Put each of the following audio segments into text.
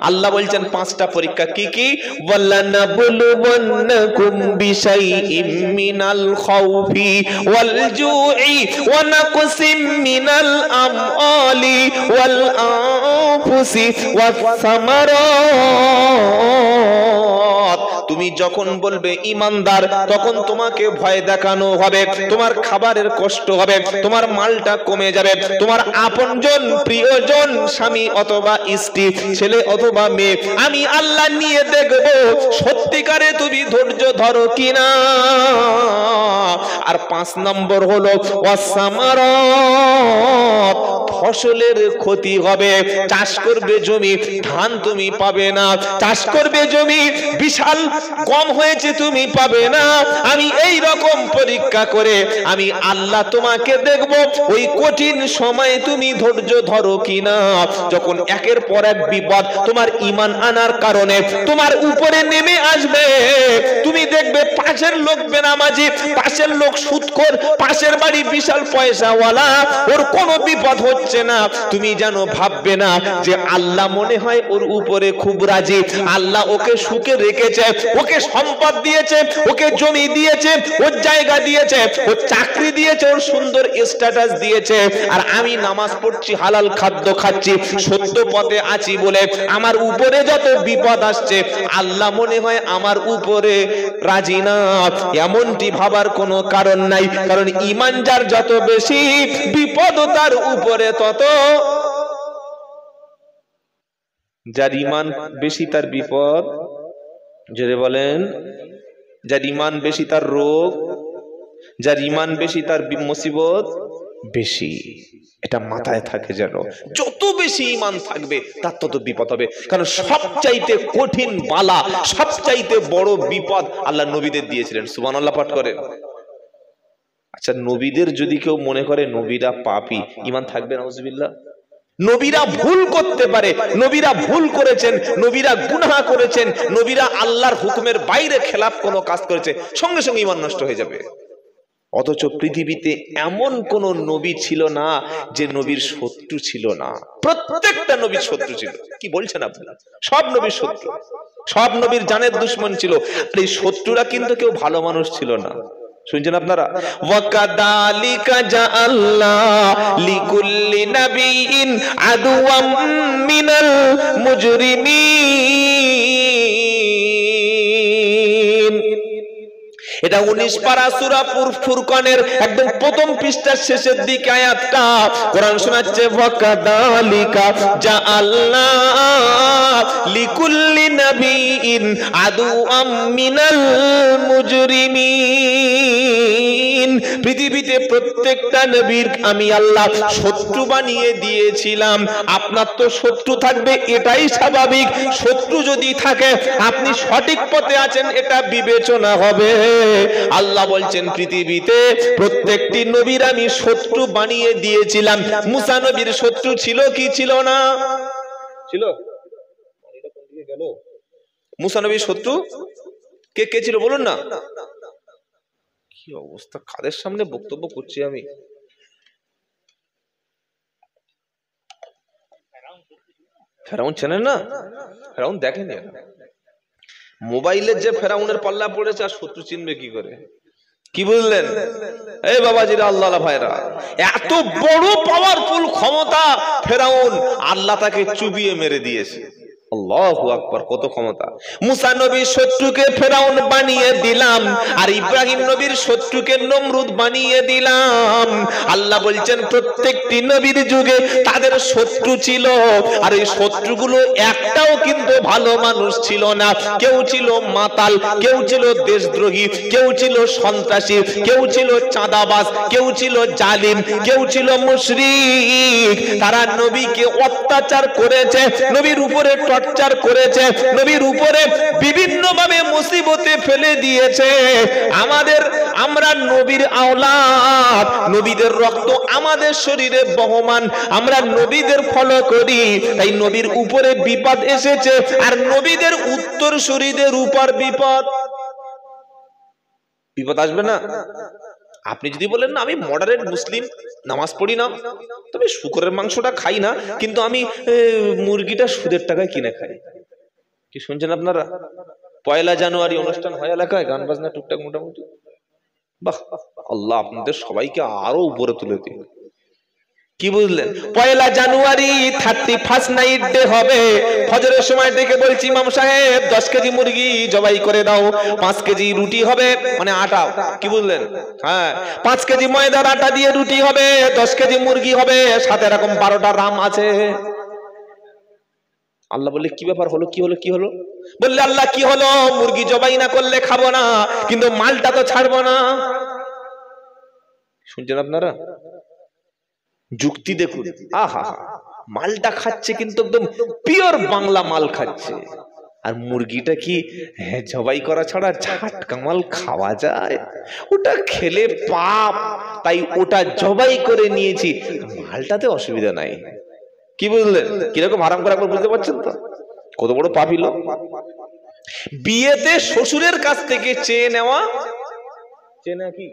আল্লাহ বলছেন পাঁচটা পরীক্ষা কি কি? ওয়ালানাবলুওয়ান্নাকুম বিশাইইম মিনাল খাউফি ওয়াল জুই ওয়া নাকসিম মিনাল আমওয়ালি ওয়াল আনফুসি ওয়াস সামারাত। তুমি যখন বলবে ঈমানদার, তখন তোমাকে ভয় দেখানো হবে, তোমার খাবারের কষ্ট হবে, তোমার মালটা কমে যাবে, তোমার আপনজন প্রিয়জন স্বামী অথবা স্ত্রী, ছেলে অথবা মেয়ে, আমি আল্লাহ নিয়ে দেখব সত্যিকারে তুমি ধৈর্য ধরো কিনা। আর 5 নম্বর হলো ওয়াসামারাত, ফসলের ক্ষতি হবে। চাষ করবে জমি, ধান তুমি পাবে না। চাষ করবে জমি, বিশাল কম হয়েছে, তুমি পাবে না। আমি এই রকম পরীক্ষা করে আমি আল্লাহ তোমাকে দেখব ওই কঠিন সময়ে তুমি ধৈর্য ধরো কিনা। যখন একের পর এক বিপদ তোমার ঈমান আনার কারণে তোমার উপরে নেমে আসবে, তুমি দেখবে পাশের লোক বেনামাজি, পাশের লোক সুদখোর, পাশের বাড়ি বিশাল পয়সাওয়ালা, ওর কোনো বিপদ হচ্ছে না, তুমি জানো ভাববে না যে আল্লাহ মনে হয় ওর উপরে খুব রাজি, আল্লাহ ওকে সুখে রেখেছে, ওকে সম্পদ দিয়েছে, ওকে জমি দিয়েছে, ওর জায়গা দিয়েছে, ওর চাকরি দিয়েছে, ওর সুন্দর স্ট্যাটাস দিয়েছে, আর আমি নামাজ পড়ছি, হালাল খাদ্য খাচ্ছি, সত্য পথে আছি বলে আমার উপরে যত বিপদ আসছে আল্লাহ মনে হয় আমার উপরে রাজি না। এমনটি ভাবার কোনো কারণ নাই, কারণ ঈমান যার যত বেশি, বিপদ তার উপরে তত। যার ঈমান বেশি তার বিপদ, যদি বলেন যার ঈমান বেশি তার রোগ, যার ঈমান বেশি তার মুসিবত বেশি। এটা মাথায় থাকে যেন, যত বেশি ঈমান থাকবে তার তত বিপদ হবে। কারণ সবচাইতে কঠিন বালা, সবচাইতে বড় বিপদ আল্লাহ নবীদের দিয়েছিলেন। সুবহানাল্লাহ পাঠ করেন। আচ্ছা, নবীদের যদি কেউ মনে করে নবীরা পাপী, ঈমান থাকবে? নাউজুবিল্লাহ। নবীরা ভুল করতে পারে, নবীরা ভুল করেছেন, নবীরা গুনাহ করেছেন, নবীরা আল্লাহর হুকুমের বাইরে খেলাফ কোনো কাজ করেছে, সঙ্গে সঙ্গে ঈমান নষ্ট হয়ে যাবে। অথচ পৃথিবীতে এমন কোন নবী ছিল না যে নবীর শত্রু ছিল না। প্রত্যেকটা নবীর শত্রু ছিল। কি বলছেন আপনারা? সব নবীর শত্রু, সব নবীর জানের দুশমন ছিল। আর এই শত্রুরা কিন্তু কেউ ভালো মানুষ ছিল না। শুনছেন আপনারা? ওয়াকাদালিকা জাআল্লা লিকুল্লি নাবিয়িন আদুওয়াম মিনাল মুজরিমিন। এটা 19 পারা সূরা ফুরকানের একদম প্রথম পৃষ্ঠার শেষের দিকে আয়াতটা। কোরআন শোনাচ্ছে ওয়াকাদালিকা জাআল্লা লিকুল্লি নাবিয়িন আদুওয়াম মিনাল মুজরিমিন। পৃথিবীতে প্রত্যেকটা নবীর আমি আল্লাহ শত্রু বানিয়ে দিয়েছিলাম। আপনার তো শত্রু থাকবে, এটাই স্বাভাবিক। শত্রু যদি থাকে আপনি সঠিক পথে আছেন এটা বিবেচনা হবে। আল্লাহ বলছেন পৃথিবীতে প্রত্যেকটি নবীর আমি শত্রু বানিয়ে দিয়েছিলাম। মুসা নবীর শত্রু ছিল কি ছিল না? ছিল। মুসা নবীর শত্রু কে কে ছিল বলুন না? কি অবস্থা, কাদের সামনে বক্তব্য করছি আমি? ফেরাউন চেনেন না? ফেরাউন দেখেনি। মোবাইলের যে ফেরাউনের পাল্লা পড়েছে, আর শত্রু চিনবে কি করে? কি বুঝলেন? এই বাবাজিরা, আল্লাহ ভাইরা, এত বড় পাওয়ারফুল ক্ষমতা ফেরাউন, আল্লাহ তাকে চুবিয়ে মেরে দিয়েছে। আল্লাহু আকবার, কত ক্ষমতা! মুসা নবীর শত্রুকে ফেরাউন বানিয়ে দিলাম, আর ইব্রাহিম নবীর শত্রুকে নমরুদ বানিয়ে দিলাম। আল্লাহ বলছেন প্রত্যেকটি নবীর যুগে তাদের শত্রু ছিল, আর এই শত্রুগুলো একটাও কিন্তু ভালো মানুষ ছিল না। কেউ ছিল মাতাল, কেউ ছিল দেশদ্রোহী, কেউ ছিল সন্ত্রাসী, কেউ ছিল চাঁদাবাজ, কেউ ছিল জালিম, কেউ ছিল মুশরিক। তারা নবীকে অত্যাচার করেছে, নবীর উপরে টর্চার করেছে, নবীর উপরে বিভিন্ন ভাবে মুসিবতে ফেলে দিয়েছে। আমরা নবীর আওলাদ, নবীদের রক্ত আমাদের শরীরে বহমান, আমরা নবীদের ফলো করি, তাই নবীর উপরে বিপদ এসেছে, আর নবীদের উত্তরসূরিদের উপর বিপদ আসবে না? আপনি যদি বলেন না আমি মডারেট মুসলিম, নামাজ পড়ি না, তবে শুকরের মাংসটা খাই না, কিন্তু আমি মুরগিটা সুদের টাকায় কিনে খাই। কি শুনছেন আপনারা? 1 জানুয়ারি অনুষ্ঠান হয় এলাকায়, গান বাজনা টুকটাক মোটামুটি। বাহ, আল্লাহ আপনাদের সবাইকে আরো উপরে তুলে দিন। কি বুঝলেন? 1 জানুয়ারি 31st নাইট ডে হবে। ফজরের সময় ডেকে বলছি ইমাম সাহেব 10 কেজি মুরগি জবাই করে দাও, 5 কেজি রুটি হবে, মানে আটা। কি বুঝলেন? হ্যাঁ, 5 কেজি ময়দার আটা দিয়ে রুটি হবে, 10 কেজি মুরগি হবে, সাথে এরকম 12টা রাম আছে। আল্লাহ বললে কি ব্যাপার হলো, কি হলো, কি হলো? বললে আল্লাহ কি হলো, মুরগি জবাই না করলে খাবো না, কিন্তু মালটা তো ছাড়বো না। শুনছেন আপনারা? যুক্তি দেখুন। আহা, মালটা খাচ্ছে কিন্তু একদম পিওর বাংলা মাল খাচ্ছে। আর মুরগিটা কি জবাই করা ছাড়া ঝাটকা মাল খাওয়া যায়? ওটা খেলে পাপ, তাই ওটা জবাই করে নিয়েছি, মালটাতে অসুবিধা নাই। কি বুঝলেন? কিরকম হারাম করে একবার বুঝতে পারছেন তো? কত বড় পাপী লোক। বিয়েতে শ্বশুরের কাছ থেকে চেয়ে নেওয়া, চেয়ে নেওয়া কি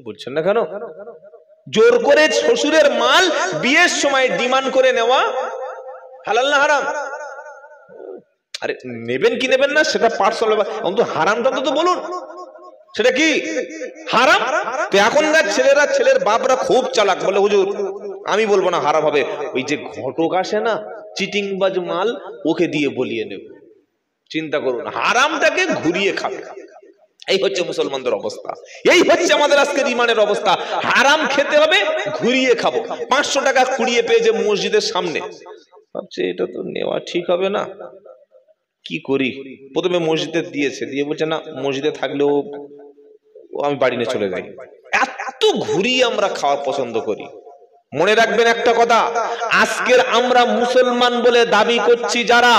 বলছেন না কেন? জোর করে শ্বশুরের মাল বিয়ের সময় ডিমান্ড করে নেওয়া হালাল না হারাম? আরে নেবেন কি নেবেন না সেটা পার্সোনাল ব্যাপার, অন্তত হারামটা তো বলুন, সেটা কি হারাম? তো এখনকার ছেলেরা, ছেলের বাপরা খুব চালাক, বলে হুজুর আমি বলবো না হারাম হবে, ওই যে ঘটক আসে না চিটিংবাজ মাল, ওকে দিয়ে বলিয়ে নেব। চিন্তা করুন, হারামটাকে ঘুরিয়ে খাবে। এই হচ্ছে মুসলমানদের অবস্থা, এই হচ্ছে আমাদের আজকের ইমানের অবস্থা। হারাম খেতে হবে, ঘুরিয়ে খাবো। 500 টাকা কুড়িয়ে পেয়েছে মসজিদের সামনে, ভাবছে এটা তো নেওয়া ঠিক হবে না, কি করি? প্রথমে মসজিদে দিয়েছে, দিয়ে বলছে না মসজিদে থাকলেও আমি বাড়ি নিয়ে চলে যাই। এত ঘুরিয়ে আমরা খাওয়া পছন্দ করি। মনে রাখবেন একটা কথা, আজকের আমরা মুসলমান বলে দাবি করছি যারা,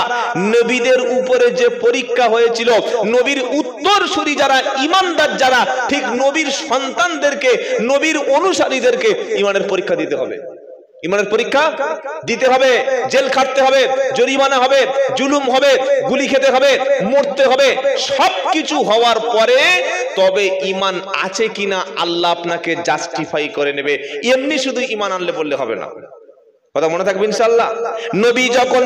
নবীদের উপরে যে পরীক্ষা হয়েছিল, নবীর উত্তরসূরি যারা, ইমানদার যারা, ঠিক নবীর সন্তানদেরকে, নবীর অনুসারীদেরকে ইমানের পরীক্ষা দিতে হবে। ইমানের পরীক্ষা দিতে হবে, জেল খাটতে হবে, জরিমানা হবে, জুলুম হবে, গুলি খেতে হবে, মরতে হবে। সবকিছু হওয়ার পরে তবে ইমান আছে কিনা আল্লাহ আপনাকে জাস্টিফাই করে নেবে। এমনি শুধু ইমান আনলে বললে হবে না। কথা মনে থাকবে ইনশাআল্লাহ। নবী যখন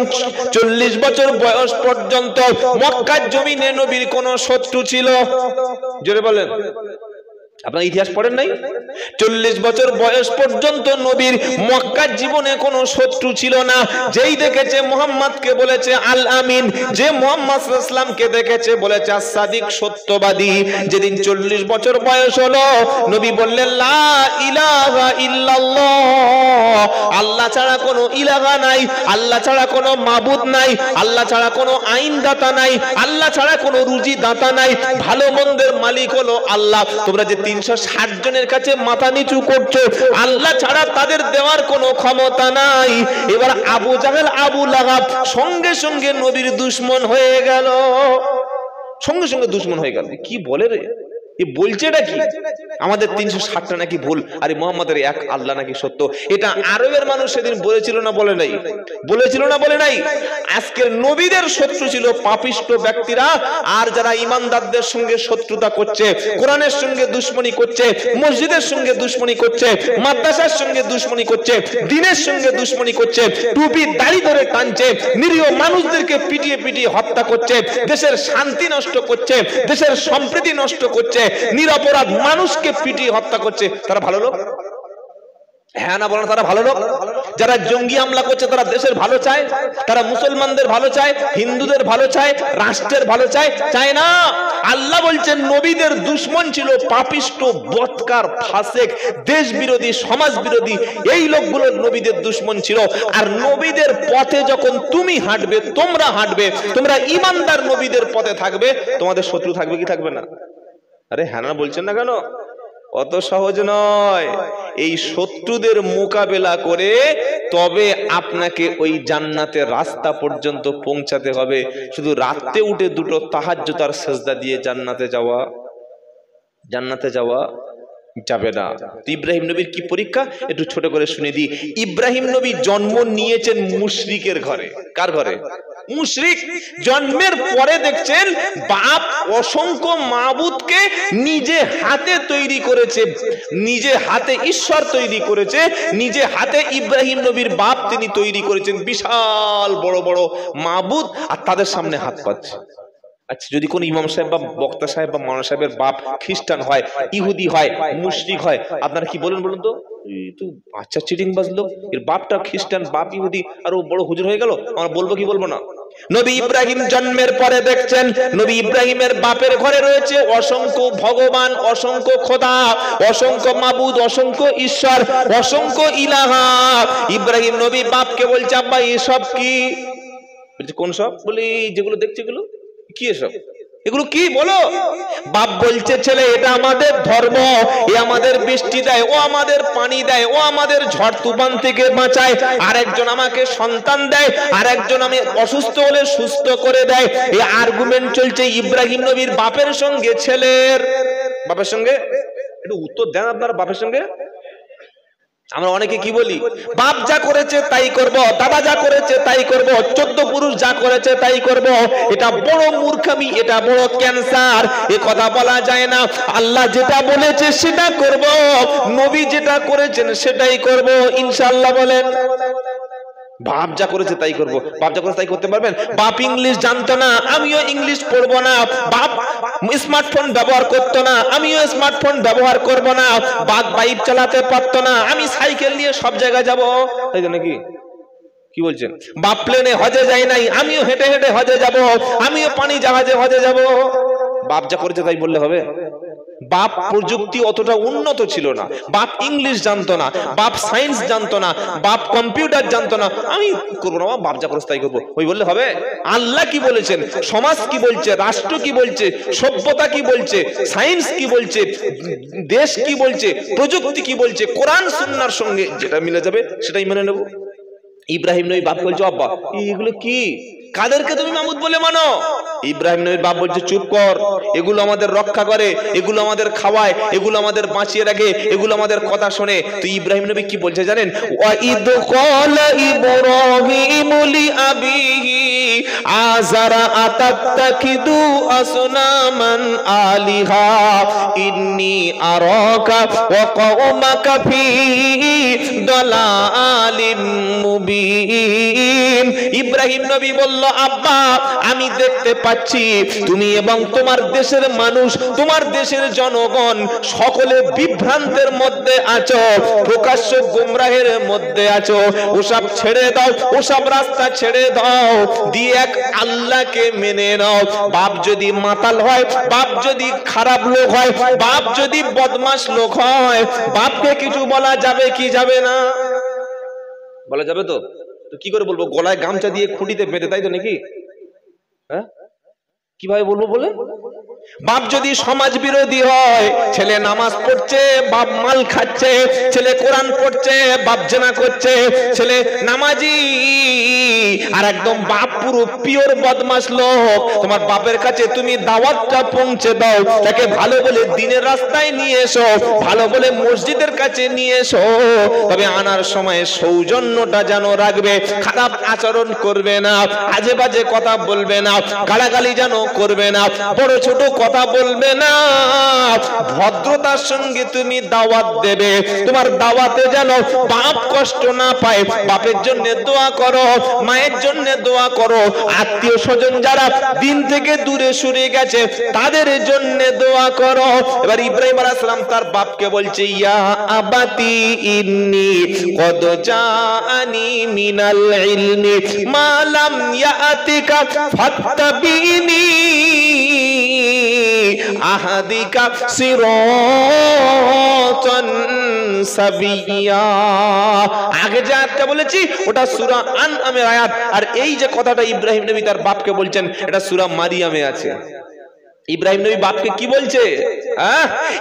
40 বছর বয়স পর্যন্ত মক্কার জমিনে নবীর কোন শত্রু ছিল? জোরে বলেন, আপনার ইতিহাস পড়েন নাই? 40 বছর বয়স পর্যন্ত নবীর মক্কার জীবনে কোনো শত্রু ছিল না। যেই দেখেছে মুহাম্মদকে বলেছে আল আমিন, যে মুহাম্মদ সাল্লাল্লাহু আলাইহি ওয়াসাল্লামকে দেখেছে বলেছে আস-সাদিক, সত্যবাদী। যেদিন 40 বছর বয়স হলো, নবী বললেন লা ইলাহা ইল্লাল্লাহ, আল্লাহ ছাড়া কোনো ইলাহা নাই, আল্লাহ ছাড়া কোনো মাবুদ নাই, আল্লাহ ছাড়া কোনো আইনদাতা নাই, আল্লাহ ছাড়া কোনো রুজি দাতা নাই, ভালো মন্দের মালিক হলো আল্লাহ। তোমরা যে 360 জনের কাছে মাথা নিচু করছো, আল্লাহ ছাড়া তাদের দেওয়ার কোনো ক্ষমতা নাই। এবার আবু জাহেল, আবু লাহাব সঙ্গে সঙ্গে নবীর দুশমন হয়ে গেল, সঙ্গে সঙ্গে দুশমন হয়ে গেল। কি বলে রে, এ বলছে এটা কি? আমাদের 360টা নাকি ভুল, আরে মুহাম্মাদের এক আল্লাহ নাকি সত্য। এটা আরবের মানুষ সেদিন বলেছিল না বলে নাই? বলেছিল না বলে নাই? আজকের নবীদের শত্রু ছিল পাপিষ্ট ব্যক্তিরা, আর যারা ইমানদারদের সঙ্গে শত্রুতা করছে, কোরআনের সঙ্গে দুশমনি করছে, মসজিদের সঙ্গে দুশমনি করছে, মাদ্রাসার সঙ্গে দুশমনি করছে, দ্বীনের সঙ্গে দুশমনি করছে, টুপি দাড়ি ধরে টানছে, নিরীহ মানুষদেরকে পিটিয়ে পিটিয়ে হত্যা করছে, দেশের শান্তি নষ্ট করছে, দেশের সম্প্রীতি নষ্ট করছে, নিরপরাধ মানুষকে পিটিয়ে হত্যা করছে, তারা ভালো লোক? হ্যাঁ না বলেন, তারা ভালো লোক? যারা জঙ্গি হামলা করছে তারা দেশের ভালো চায়, তারা মুসলমানদের ভালো চায়, হিন্দুদের ভালো চায়, রাষ্ট্রের ভালো চায়? চায় না। আল্লাহ বলছেন নবীদের দুশমন ছিল পাপিষ্ট, বদকার, ফাসেক, দেশ বিরোধী, সমাজ বিরোধী, এই লোকগুলো নবীদের দুশমন ছিল। আর নবীদের পথে যখন তুমি হাঁটবে, তোমরা হাঁটবে, তোমরা ইমানদার নবীদের পথে থাকবে, তোমাদের শত্রু থাকবে কি থাকবে না? আরে হ্যাঁ না বলছেন না কেন? অত সহজ নয়। এই শত্রুদের মোকাবেলা করে তবে আপনাকে ওই জান্নাতের রাস্তা পর্যন্ত পৌঁছাতে হবে। শুধু রাতে উঠে 2টো তাহাজ্জুদ আর সিজদা দিয়ে জান্নাতে যাওয়া যাবে না। ইব্রাহিম নবীর কি পরীক্ষা একটু ছোট করে শুনে দিই। ইব্রাহিম নবী জন্ম নিয়েছেন মুশরিকের ঘরে। কার ঘরে? মুশরিক। জন্মের পরে দেখছেন বাপ অসংখ্য মাবুদকে নিজে হাতে তৈরি করেছে, নিজে হাতে ঈশ্বর তৈরি করেছে, নিজে হাতে ইব্রাহিম নবীর বাপ তিনি তৈরি করেছেন বিশাল বড় বড় মাবুদ, আর তাদের সামনে হাত পাচ্ছে। আচ্ছা, যদি কোন ইমাম সাহেব বা বক্তা সাহেব বা মাওলানা সাহেবের বাপ খ্রিস্টান হয়, ইহুদি হয়, মুশরিক হয়, আপনারা কি বলেন বলুন তো? তো আচ্ছা চিটিং বাজলো, এর বাপটা খ্রিস্টান, বাপ ইহুদি, আর ও বড় হুজুর হয়ে গেল, আমরা বলবো কি বলবো না? নবী ইব্রাহিম জন্মের পরে দেখছেন নবী ইব্রাহিমের বাপের ঘরে রয়েছে অসংখ্য ভগবান, অসংখ্য খোদা, অসংখ্য মাবুদ, অসংখ্য ঈশ্বর, অসংখ্য ইলাহা। ইব্রাহিম নবী বাপকে বলছে, আব্বা এসব কি? বলছে কোন সব? বলি যেগুলো দেখছে এগুলো কি, এসব এগুলো কি বলো? বাপ বলছে, ছেলে এটা আমাদের ধর্ম, এ আমাদের বৃষ্টি দেয়, ও আমাদের পানি দেয়, ও আমাদের ঝড় তুফান থেকে বাঁচায়, আরেকজন আমাকে সন্তান দেয়, আরেকজন আমি অসুস্থ হলে সুস্থ করে দেয়। এই আর্গুমেন্ট চলছে ইব্রাহিম নবীর বাপের সঙ্গে ছেলের। বাপের সঙ্গে একটু উত্তর দেন আপনারা, বাপের সঙ্গে। আমরা অনেকে কি বলি, বাপ যা করেছে তাই করব, দাদা যা করেছে তাই করব, 14 পুরুষ যা করেছে তাই করব। এটা বড় মূর্খামি, এটা বড় ক্যান্সার। এ কথা বলা যায় না। আল্লাহ যেটা বলেছে সেটা করব, নবী যেটা করেছেন সেটাই করব ইনশাআল্লাহ। বলেন বাপ যা করেছে তাই করব। বাপ যা করেছে তাই করতে পারবেন? বাপ ইংলিশ জানতো না, আমিও ইংলিশ পড়বো না। বাপ স্মার্টফোন ব্যবহার করতো না, আমিও স্মার্টফোন ব্যবহার করব না। বাপ বাইক চালাতে পারতো না, আমি সাইকেল নিয়ে সব জায়গায় যাব। তাই তো নাকি? কি বলছেন? বাপ প্লেনে হজে যায় নাই, আমিও হেঁটে হেঁটে হজে যাব, আমিও পানি জাহাজে হজে যাব। বাপ যা করেছে তাই বললে হবে? বাপ প্রযুক্তি অতটা উন্নত ছিল না, বাপ ইংলিশ জানতো না, বাপ সায়েন্স জানতো না, বাপ কম্পিউটার জানতো না, আমি করবো না, বাপ যা করেছে তাই করবো, ওই বললে হবে? আল্লাহ কি বলেছেন, সমাজ কি বলছে, রাষ্ট্র কি বলছে, সভ্যতা কি বলছে, সায়েন্স কি বলছে, দেশ কি বলছে, প্রযুক্তি কি বলছে, কোরআন সুন্নাহর সঙ্গে যেটা মিলে যাবে সেটাই মেনে নেব। ইব্রাহিম নবী বাপ বলছে, আব্বা এগুলো কি? কাদেরকে তুমি মাবুদ বলে মানো? ইব্রাহিম নবীর বাপ বলছে, চুপ কর, এগুলো আমাদের রক্ষা করে, এগুলো আমাদের খাওয়ায়, এগুলো আমাদের বাঁচিয়ে রাখে, এগুলো আমাদের কথা শোনে। তো ইব্রাহিম নবী কি বলছে জানেন? ওয়াইদ ক্বালা ইব্রাহিমু লিআবিহি আযারা আতাত্তাকিদু আসনামান আলিহা ইন্নী আরাকা ওয়া কওমাকা ফি দালালিম মুবিন। ইব্রাহিম নবী বলল, আব্বা আমি দেখতে পাচ্ছি তুমি এবং তোমার দেশের মানুষ, তোমার দেশের জনগণ সকলে বিভ্রান্তের মধ্যে আছো, প্রকাশ্য গোমরাহের মধ্যে আছো। ওসব ছেড়ে দাও, ওসব রাস্তা ছেড়ে দাও, দিয়ে এক আল্লাহকে মেনে নাও। বাপ যদি মাতাল হয়, বাপ যদি খারাপ লোক হয়, বাপ যদি বদমাশ লোক হয়, বাপকে কিছু বলা যাবে কি যাবে না? বলা যাবে তো? তো কি করে বলবো? গলায় গামছা দিয়ে খুঁটিতে বেঁধে, তাই তো নাকি? হ্যাঁ, কিভাবে বলবো বলে? বাপ যদি সমাজ বিরোধী হয়, ছেলে নামাজ পড়ছে, বাপ মাল খাচ্ছে, ছেলে কোরআন পড়ছে, বাপ জেনা করছে, ছেলে নামাজি, আর একদম বাপ পুরো পিওর বদমাশ লোক। তোমার বাপের কাছে তুমি দাওয়াতটা পৌঁছে দাও, তাকে ভালো বলে দিনের রাস্তায় নিয়ে এসো, ভালো বলে মসজিদের কাছে নিয়ে এসো, তবে আনার সময় সৌজন্যটা যেন রাখবে, খারাপ আচরণ করবে না, আজে বাজে কথা বলবে না, গালাগালি যেন করবে না, বড় ছোট কথা বলবে না, ভদ্রতার সঙ্গে তুমি দাওয়াত দেবে। তোমার দাওয়াতে যেন বাপ কষ্ট না পায়, বাপের জন্য দোয়া করো, মায়ের জন্য দোয়া করো, আত্মীয় স্বজন যারা দিন থেকে দূরে সরে গেছে তাদের জন্য দোয়া করো। এবার ইব্রাহিম আলাইহিস সালাম তার বাপকে বলছে, ইয়া আবাতি ইন্নী কদ জাআনি মিনাল ইলমি মা লাম ইয়াতিকা ফাত্তাবিনি আহাদিকা সিরাতান সাবিয়্যা। আগে যে আয়াতটা বলেছি ওটা সূরা আনআমের আয়াত, আর এই যে কথাটা ইব্রাহিম নবী তার বাপকে বলছেন এটা সূরা মারিয়ামে আছে। ইব্রাহিম নবী বাপকে কি বলছে?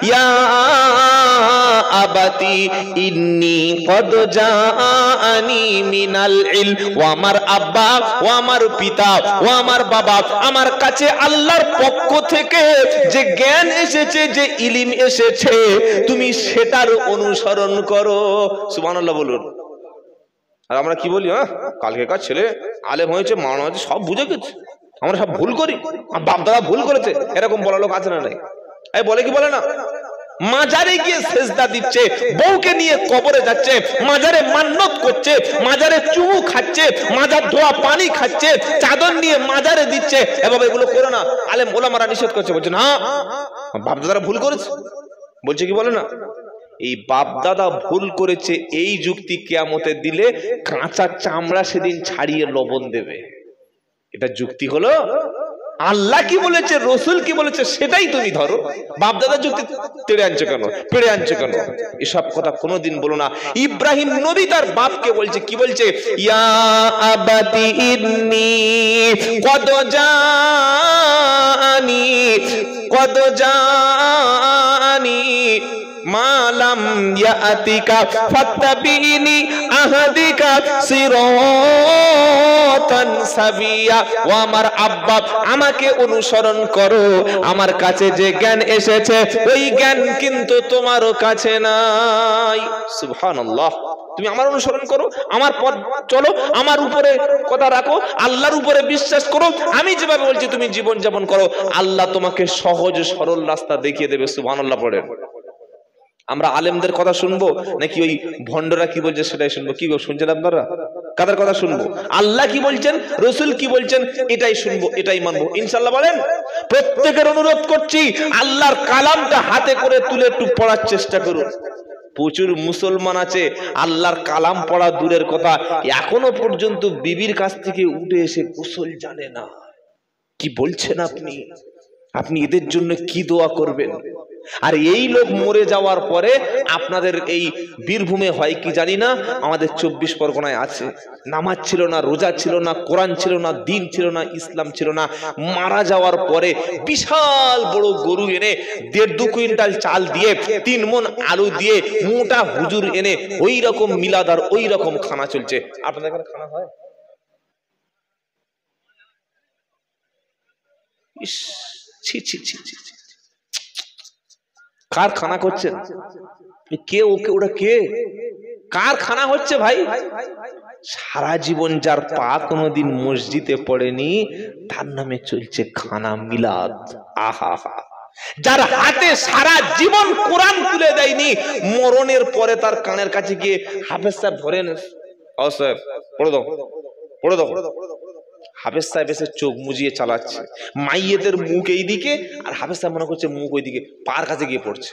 ইয়া আবাতি ইন্নী কদ জাআনি মিনাল ইলম, ও আমার আব্বা, ও আমার পিতা, ও আমার বাবা, আমার কাছে আল্লাহর পক্ষ থেকে যে জ্ঞান এসেছে, যে ইলম এসেছে, তুমি সেটার অনুসরণ করো। সুবহানাল্লাহ বলুন। আর আমরা কি বলি, হ্যাঁ কালকেকার ছেলে আলেম হয়েছে, মাওলানা হয়েছে, সব বুঝে গেছে, আমরা সব ভুল করি, বাপ দাদা ভুল করেছে, এরকম বলা লোক আছে না নাই? এই বলে কি বলে না? মাজারে গিয়ে সেজদা দিচ্ছে, বউকে নিয়ে কবরে যাচ্ছে, মাজারে মান্নত করছে, মাজারে চুমু খাচ্ছে, মাজার ধোয়া পানি খাচ্ছে, চাদর নিয়ে মাজারে দিচ্ছে। এভাবে এগুলো করো না, আলেম ওলামারা নিষেধ করছে, বলছে না বাপ দাদারা ভুল করেছে। বলছে কি বলে না, এই বাপ দাদা ভুল করেছে এই যুক্তি কিয়ামতে দিলে কাঁচা চামড়া সেদিন ছাড়িয়ে লবণ দেবে। এটা যুক্তি হলো? আল্লাহ কি বলেছে, রসুল কি বলেছে সেটাই তুমি ধরো, বাপ দাদা যুক্তি তেড়ে আনছো কেন, পেড়ে আনছো কেন? এসব কথা কোনোদিন বলো না। ইব্রাহিম নবী তার বাপকে বলছে, কি বলছে? ইয়া আবাতি ইন্নী কদ জানি মালাম ইয়াতিকা ফাত্তাবিনি আহাদিকা সিরাতান সাবিয়া। ও আমার আব্বা, আমাকে অনুসরণ করো, আমার কাছে যে জ্ঞান এসেছে ওই জ্ঞান কিন্তু তোমারও কাছে নাই। সুবহানাল্লাহ। তুমি আমার অনুসরণ করো, আমার পথ চলো, আমার উপরে কথা রাখো, আল্লাহর উপরে বিশ্বাস করো, আমি যেভাবে বলছি তুমি জীবন যাপন করো, আল্লাহ তোমাকে সহজ সরল রাস্তা দেখিয়ে দেবে। সুবহানাল্লাহ পড়েন। আমরা আলেমদের কথা শুনবো নাকি ওই ভণ্ডরা কি বলছে সেটাই শুনবো? কি শুনছেন আপনারা? কাদের কথা শুনবো? আল্লাহ কি বলছেন, রসুল কি বলছেন, এটাই শুনবো, এটাই মানবো ইনশাআল্লাহ। বলেন। প্রত্যেকের অনুরোধ করছি, আল্লাহর কালামটা হাতে করে তুলে একটু পড়ার চেষ্টা করুন। প্রচুর মুসলমান আছে আল্লাহর কালাম পড়া দূরের কথা, এখনো পর্যন্ত বিবির কাছ থেকে উঠে এসে গোসল জানে না। কি বলছেন আপনি? আপনি এদের জন্য কি দোয়া করবেন? আর এই লোক মরে যাওয়ার পরে আপনাদের এই বীরভূমে হয় কি জানি না, আমাদের 24 পরগনায় আছে, নামাজ ছিল না, রোজা ছিল না, কোরআন ছিল না, দিন ছিল না, ইসলাম ছিল না, মারা যাওয়ার পরে বিশাল বড় গরু এনে 1.5-2 কুইন্টাল চাল দিয়ে 3 মণ আলু দিয়ে মোটা হুজুর এনে ওই রকম মিলাদ আর ওই রকম খানা চলছে। আপনাদের এখানে খানা হয়? ইস, ছি ছি ছি ছি, কার খানা করছেন? কে ওকে, ওটা কে, কার খানা হচ্ছে ভাই? সারা জীবন যার পা কোনোদিন মসজিদে পড়েনি তার নামে চলছে খানা মিলাদ। আহা হা। যার হাতে সারা জীবন কোরআন তুলে দেয়নি, মরণের পরে তার কানের কাছে গিয়ে হাফেজ সাহেব ধরেন, ও সাহেব পড়ে দাও, পড়ে দাও। হাফেজ সাহেব এসে চোখ মুজিয়ে চালাচ্ছে, মাইয়েদের মুখ এইদিকে আর হাফেজ সাহেব মনে করছে মুখ ওইদিকে, পার কাছে গিয়ে পড়ছে।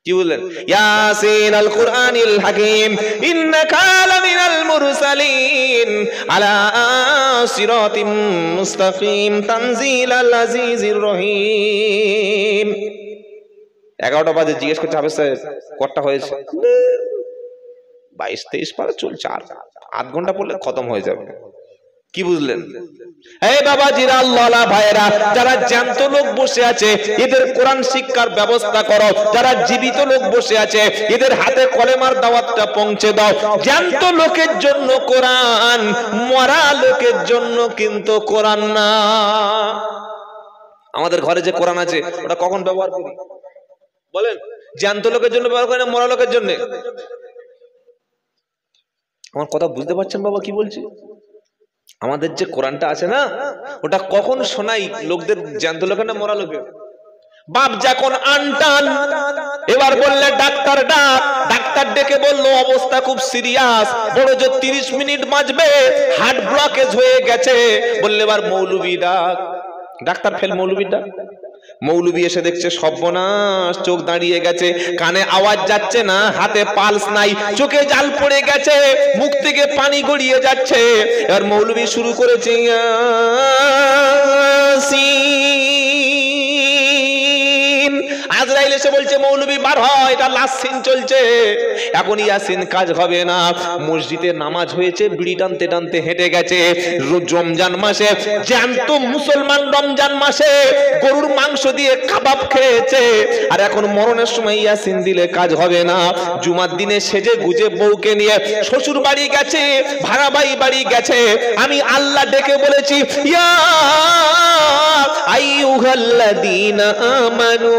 কি বললেন? ইয়াসিন আল কুরআনিল হাকিম ইন্নাকা লামিনাল মুরসালিন আলা সিরাতিম মুস্তাকিম তানজিলাল আজিজির রহিম। 11টা বাজে জিজ্ঞেস করছে হাফেজ সাহেব কতটা হয়েছে? 22-23 পারা চলছে, আর 8 ঘন্টা পড়লে খতম হয়ে যাবে। কি বুঝলেন? এই বাবাজিরা, আল্লাহওয়ালা ভাইয়েরা, যারা জ্যান্ত লোক বসে আছে এদের কোরআন শিক্ষার ব্যবস্থা করো, যারা জীবিত লোক বসে আছে এদের হাতে কলেমার দাওয়াতটা পৌঁছে দাও। জ্যান্ত লোকের জন্য কোরআন, মরা লোকের জন্য কিন্তু কোরআন না। আমাদের ঘরে যে কোরআন আছে ওটা কখন ব্যবহার করি বলেন? জ্যান্ত লোকের জন্য ব্যবহার করি না মরা লোকের জন্য? আমার কথা বুঝতে পারছেন বাবা কি বলছি? আমাদের যে কোরআনটা আছে না, ওটা কখন শোনাই লোকদের, জ্যান্ত লোকের না মরা লোকের? বাপ যখন আনটান, এবার বললে ডাক্তার ডাক, ডাক্তার ডেকে বললো অবস্থা খুব সিরিয়াস, বড় যে 30 মিনিট বাঁচবে, হার্ট ব্লকেজ হয়ে গেছে। বললে এবার মৌলবি ডাক, ডাক্তার ফেল মৌলবি ডাক। মৌলবি এসে দেখছে সর্বনাশ, চোখ দাঁড়িয়ে গেছে, কানে আওয়াজ যাচ্ছে না, হাতে পালস নাই, চোখে জাল পড়ে গেছে, মুখ থেকে পানি গড়িয়ে যাচ্ছে। এবার মৌলবি শুরু করেছে ইয়াসিন। আজরাইল এসে বলছে মৌলবি বার হয়, এটা লাস্ট সিন চলছে, এখন ইয়াসিন কাজ হবে না। মসজিদে নামাজ হয়েছে, বিড়ি টানতে টানতে হেঁটে গেছে। রমজান মাসে জ্যান্ত মুসলমান রমজান মাসে গরুর মাংস দিয়ে কাবাব খেয়েছে, আর এখন মরণের সময় ইয়াসিন দিলে কাজ হবে না। জুমার দিনে সেজে গুজে বউকে নিয়ে শ্বশুর বাড়ি গেছে, ভাড়া বাড়ি গেছে। আমি আল্লাহ ডেকে বলেছি ইয়া আইয়ুহাল্লাযীনা আমানু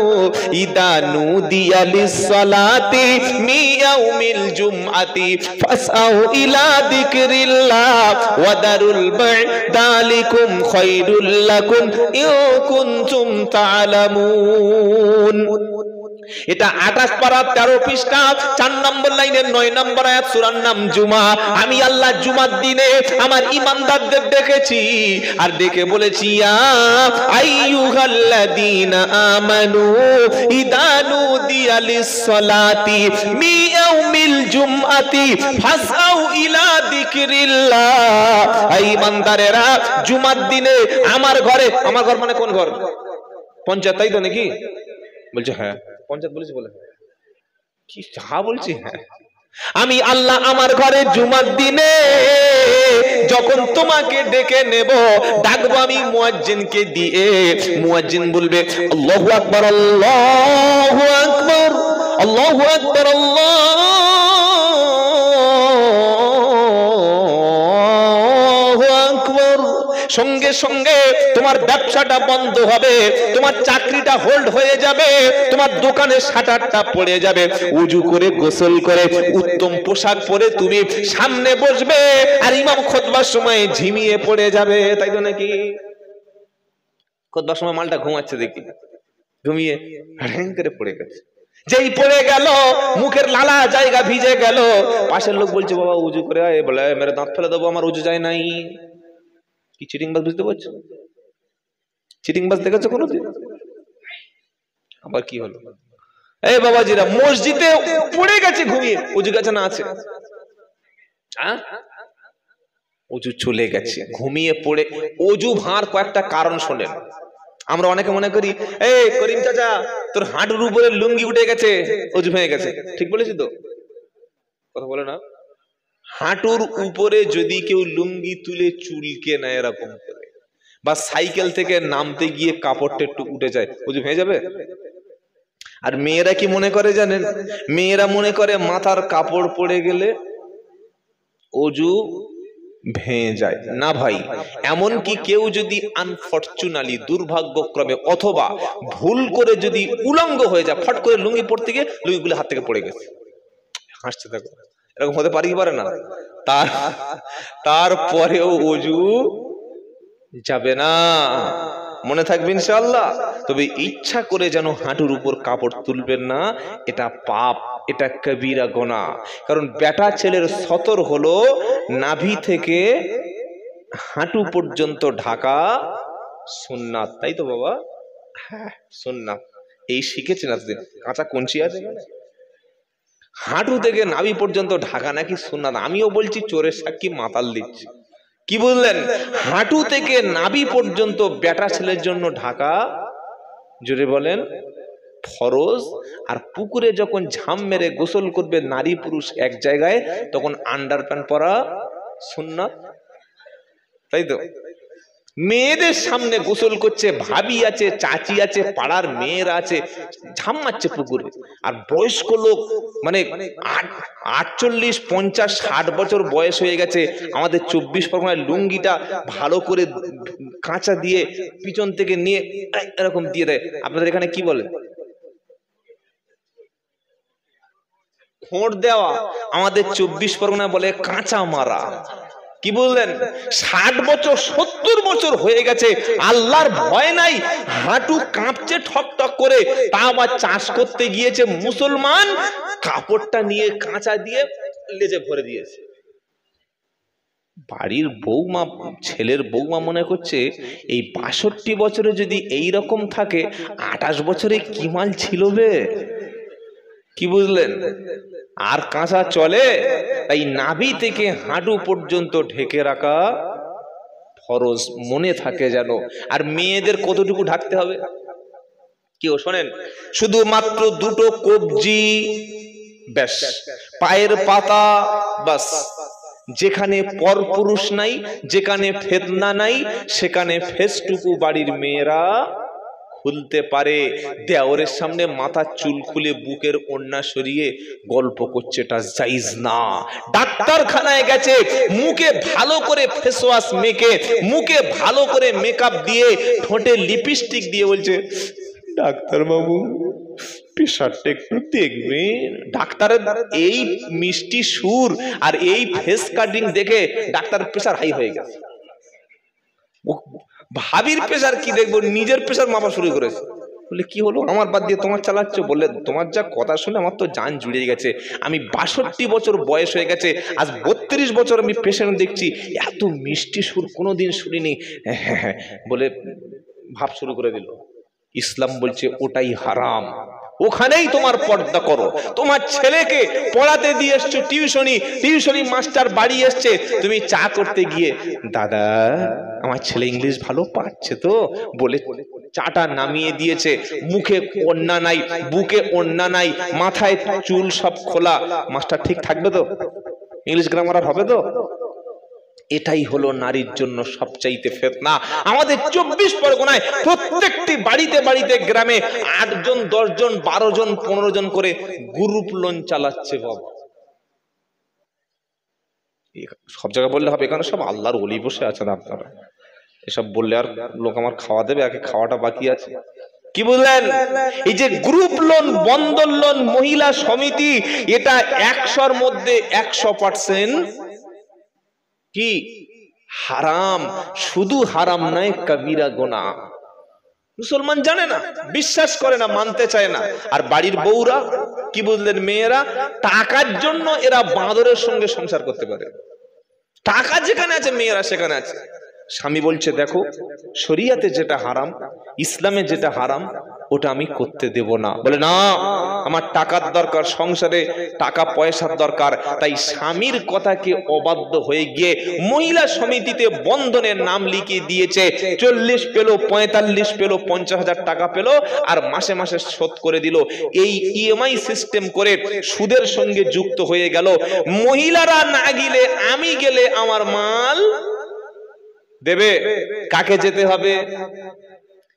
ইদা নুদিয়া লিস-সালাতি মিন ইয়াউমিল জুমআতি ফাসআউ ইলা যিকরিল্লাহ ওয়া দারুল বাই' যালিকুম খায়রুল লাকুম ইন কুনতুম তা'লামুন। এটা 28 পারা 13 পৃষ্ঠা 4 নম্বর লাইনের 9 নম্বর আয়াত, সূরার নাম জুমা। আমি আল্লাহ জুমার দিনে আমার ঈমানদারদের ডেকেছি আর ডেকে বলেছি, ইয়া আইয়ুহাল্লাযীনা আমানু ইদা নুদিয়া লিস-সালাতি মিন ইয়াউমিল জুমআতি ফাসআউ ইলা যিকরিল্লাহ। এই ঈমানদারেরা জুমার দিনে আমার ঘরে, আমার ঘর মানে কোন ঘর? পঞ্চায়েত, তাই তো নাকি? বলছে হ্যাঁ পঞ্চায়েত বলেছি, বলে কি যা বলছি হ্যাঁ। আমি আল্লাহ আমার ঘরে জুমার দিনে যখন তোমাকে ডেকে নেব, ডাকবো আমি মুয়াজ্জিনকে দিয়ে। মুয়াজ্জিন বলবে আল্লাহু আকবার, আল্লাহু আকবার, আল্লাহু আকবার, আল্লাহু আকবার। সঙ্গে সঙ্গে তোমার ব্যবসাটা বন্ধ হবে, তোমার চাকরিটা হোল্ড হয়ে যাবে, তোমার দোকানের শাটারটা পড়ে যাবে। ওযু করে গোসল করে উত্তম পোশাক পরে তুমি সামনে বসবে আর ইমাম খুতবার সময় ঝিমিয়ে পড়ে যাবে, তাই তো নাকি? খুতবার সময় মালটা ঘুমাচ্ছে, দেখি ঘুমিয়ে হ্যাং করে পড়ে গেছে। যেই পড়ে গেল মুখের লালা জায়গা ভিজে গেল, পাশের লোক বলছে বাবা ওযু করে আয়, বলে মেরে দাঁত ফেলে দেবো, আমার ওযু যায় নাই। কি চিটিংবাজ বুঝতে পারছো? চিটিংবাজ দেখেছো কোনোদিন? আবার কি হলো? এই বাবাজিরা মসজিদে পড়ে গেছে ঘুমিয়ে, ওযু গেছে না আছে? ওযু চলে গেছে, ঘুমিয়ে পড়ে। ওযু ভাঁড় কয়েকটা কারণ শোনেন। আমরা অনেকে মনে করি এই করিম চাচা তোর হাঁটুর উপরে লুঙ্গি উঠে গেছে, ওযু ভেঙে গেছে। ঠিক বলেছি তো? কথা বলে না? হাঁটুর উপরে যদি কেউ লুঙ্গি তুলে চুলকে নেয় এরকম করে, বা সাইকেল থেকে নামতে গিয়ে কাপড়টা একটু উঠে যায়, ওযু ভেঙে যাবে? আর মেয়েরা কি মনে করে জানেন? মেয়েরা মনে করে মাথার কাপড় পড়ে গেলে ওযু ভেঙে যায়। না ভাই, এমন কি কেউ যদি আনফরচুনালি, দুর্ভাগ্যক্রমে অথবা ভুল করে যদি উলঙ্গ হয়ে যায়, ফট করে লুঙ্গি পড়তে গিয়ে লুঙ্গিগুলো হাত থেকে পড়ে গেছে, হাসতে থাকো, এরকম হতে পারে কি পারে না? তারপরেও ওযু যাবে না, মনে থাকবে ইনশাআল্লাহ। তবে ইচ্ছা করে যেন হাঁটুর উপর কাপড় তুলবেন না, এটা পাপ, এটা কবিরা গুনাহ। কারণ বেটা ছেলের সতর হলো নাভি থেকে হাঁটু পর্যন্ত ঢাকা সুন্নাত, তাই তো বাবা? হ্যাঁ সুন্নাত। এই শিখেছেন আজদিন? কাঁচা কঞ্চি আছে, হাঁটু থেকে নাভি পর্যন্ত ঢাকা নাকি সুন্নাত। আমিও বলছি চোরের সাক্ষী মাতাল দিচ্ছি। কি বুঝলেন? হাঁটু থেকে নাভি পর্যন্ত বেটা ছেলের জন্য ঢাকা, জোরে বলেন, ফরজ। আর পুকুরে যখন ঝাম মেরে গোসল করবে নারী পুরুষ এক জায়গায়, তখন আন্ডারপ্যান্ট পরা সুন্নাত, তাই তো? মেয়েদের সামনে গোসল করছে, ভাবি আছে, চাচি আছে, পাড়ার মেয়েরা আছে, ঝাম মারছে পুকুরে। আর বয়স্ক লোক মানে 48, 50, 60 বছর বয়স হয়ে গেছে, আমাদের 24 পরগনায় লুঙ্গিটা ভালো করে কাঁচা দিয়ে পিছন থেকে নিয়ে এরকম দিয়ে দেয়। আপনাদের এখানে কি বলে? খোঁড় দেওয়া। আমাদের 24 পরগনায় বলে কাঁচা মারা। কি বললেন? 60 বছর 70 বছর হয়ে গেছে, আল্লাহর ভয় নাই, হাঁটু কাঁপছে ঠক ঠক করে, তা আবার চাষ করতে গিয়েছে মুসলমান, কাপড়টা নিয়ে কাঁচা দিয়ে লেজে ভরে দিয়েছে। বাড়ির বৌমা, ছেলের বৌমা মনে করছে এই 62 বছরে যদি এই রকম থাকে, 28 বছরে কি মাল ছিল বে? কি বুঝলেন? আর কাঁচা চলে? তাই নাভি থেকে হাঁটু পর্যন্ত ঢেকে রাখা ফরজ, মনে থাকে যেন। আর মেয়েদের কতটুকু ঢাকতে হবে? কেউ শোনেন, শুধুমাত্র দুটো কবজি ব্যাস, পায়ের পাতা বাস। যেখানে পরপুরুষ নাই, যেখানে ফেতনা নাই, সেখানে ফেসটুকু বাড়ির মেয়েরা খুলতে পারে, দেওরের সামনে মাথার চুল খুলে বুকের ওড়না সরিয়ে গল্প করছে, এটা জায়েজ না। ডাক্তারখানায় গেছে, মুখে ভালো করে ফেস ওয়াশ মেখে, মুখে ভালো করে মেকআপ দিয়ে, ঠোঁটে লিপস্টিক দিয়ে বলছে, ডাক্তার বাবু প্রেশারটা একটু দেখবেন। ডাক্তারের এই মিষ্টি সুর আর এই ফেস কাটিং দেখে ডাক্তার প্রেশার হাই হয়ে গেছে। ভাবির প্রেশার কি দেখবো, নিজের প্রেশার মাপা শুরু করেছে। বলে কি হলো, আমার বাদ দিয়ে তোমার চালাচ্ছ? বললে তোমার যা কথা শুনে আমার তো জান জুড়ে গেছে। আমি 62 বছর বয়স হয়ে গেছে, আজ 32 বছর আমি পেশেন্ট দেখছি, এত মিষ্টি সুর কোনোদিন শুনিনি। বলে ভাব শুরু করে দিল। ইসলাম বলছে ওটাই হারাম, ওখানেই তোমার পর্দা করো। তোমার ছেলেকে পড়াতে দিয়ে এসছো টিউশনি মাস্টার বাড়ি এসছে, তুমি চা করতে গিয়ে, দাদা আমার ছেলে ইংলিশ ভালো পাচ্ছে তো, বলে চাটা নামিয়ে দিয়েছে, মুখে ওড়না নাই, বুকে ওড়না নাই, মাথায় চুল সব খোলা, মাস্টার ঠিক থাকবে তো? ইংলিশ গ্রামার হবে তো? এটাই হলো নারীর জন্য সবচাইতে ফিতনা। আমাদের 24 পরগনায় প্রত্যেকটি বাড়িতে বাড়িতে গ্রামে 8 জন 10 জন 12 জন 15 জন করে গ্রুপ লোন চালাচ্ছে। বাবা সব জায়গায় বললে হবে? এখানে সব আল্লাহর ওলি বসে আছেন, আপনারা এসব বললে আর লোক আমার খাওয়া দেবে? আগে খাওয়াটা বাকি আছে। কি বুঝলেন? এই যে গ্রুপ লোন, বন্ধন লোন, মহিলা সমিতি, এটা 100-র মধ্যে 100% কি হারাম। শুধু হারাম নয়, কবিরা গুনাহ। মুসলমান জানে না, বিশ্বাস করে না, মানতে চায় না। আর বাড়ির বউরা কি বুঝলেন, মেয়েরা টাকার জন্য এরা বাঁদরের সঙ্গে সংসার করতে পারে। টাকা যেখানে আছে মেয়েরা সেখানে আছে। স্বামী বলছে দেখো শরিয়াতে যেটা হারাম, ইসলামে যেটা হারাম, ওটা আমি করতে দেব না। বলে না, আমার টাকার দরকার, সংসারে টাকা পয়সার দরকার। তাই স্বামীর কথাকে অবাধ্য হয়ে গিয়ে মহিলা সমিতিতে বন্ধনের নাম লিখিয়ে দিয়েছে। 40 পেল, 45 পেল, 50,000 টাকা পেল, আর মাসে মাসে শোধ করে দিল। এই ইএমআই সিস্টেম করে সুদের সঙ্গে যুক্ত হয়ে গেল। মহিলারা না গেলে, আমি গেলে আমার মাল দেবে। কাকে যেতে হবে?